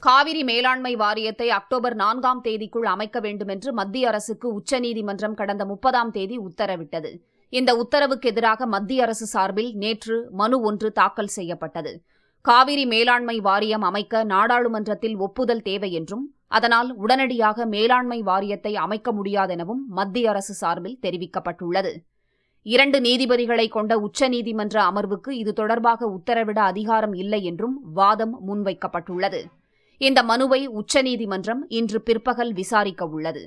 காவிரி மேலாண்மை வாரியத்தை அக்டோபர் 4ஆம் தேதிக்குள் அமைக்க வேண்டும் என்று மத்திய அரசுக்கு உச்சநீதிமன்றம் கடந்த 30ஆம் தேதி உத்தரவிட்டது. இந்த உத்தரவுக்கு எதிராக மத்திய அரசு சார்பில் நேற்று மனு ஒன்று தாக்கல் செய்யப்பட்டது. காவிரி மேலாண்மை வாரியம் அமைக்க நாடாளுமன்றத்தில் ஒப்புதல் தேவை என்றும், அதனால் உடனடியாக மேலாண்மை வாரியத்தை அமைக்க முடியாதெனவும் மத்திய அரசு சார்பில் தெரிவிக்கப்பட்டுள்ளது. 2 நீதிபதிகளை கொண்ட உச்சநீதிமன்ற அமர்வுக்கு இது தொடர்பாக உத்தரவிட அதிகாரம் இல்லை என்றும் வாதம் முன்வைக்கப்பட்டுள்ளது. இந்த மனுவை உச்சநீதிமன்றம் இன்று பிற்பகல் விசாரிக்க உள்ளது.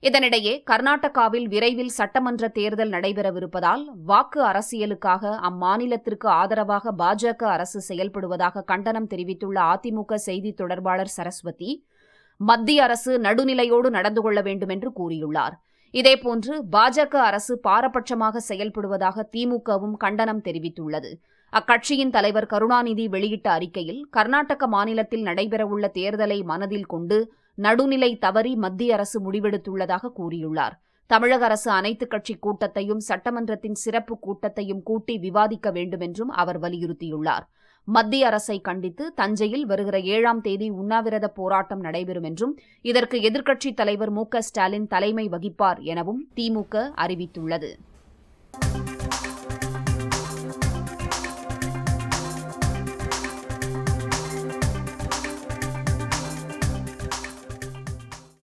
இதனிடையே கர்நாடகாவில் விரைவில் சட்டமன்ற தேர்தல் நடைபெறவிருப்பதால் வாக்கு அரசியலுக்காக அம்மாநிலத்திற்கு ஆதரவாக பாஜக அரசு செயல்படுவதாக கண்டனம் தெரிவித்துள்ள அதிமுக செய்தி தொடர்பாளர் சரஸ்வதி, மத்திய அரசு நடுநிலையோடு நடந்து கொள்ள வேண்டும் என்று கூறியுள்ளார். இதேபோன்று பாஜக அரசு பாரபட்சமாக செயல்படுவதாக திமுகவும் கண்டனம் தெரிவித்துள்ளது. அக்கட்சியின் தலைவர் கருணாநிதி வெளியிட்ட அறிக்கையில், கர்நாடக மாநிலத்தில் நடைபெறவுள்ள தேர்தலை மனதில் கொண்டு நடுநிலை தவறி மத்திய அரசு முடிவெடுத்துள்ளதாக கூறியுள்ளார். தமிழக அரசு அனைத்துக் கட்சி கூட்டத்தையும் சட்டமன்றத்தின் சிறப்பு கூட்டத்தையும் கூட்டி விவாதிக்க வேண்டும் என்றும் அவர் வலியுறுத்தியுள்ளார். மத்திய அரசை கண்டித்து தஞ்சையில் வருகிற 7ஆம் தேதி உண்ணாவிரத போராட்டம் நடைபெறும் என்றும், இதற்கு எதிர்க்கட்சித் தலைவர் மு.க. ஸ்டாலின் தலைமை வகிப்பார் எனவும் திமுக அறிவித்துள்ளது.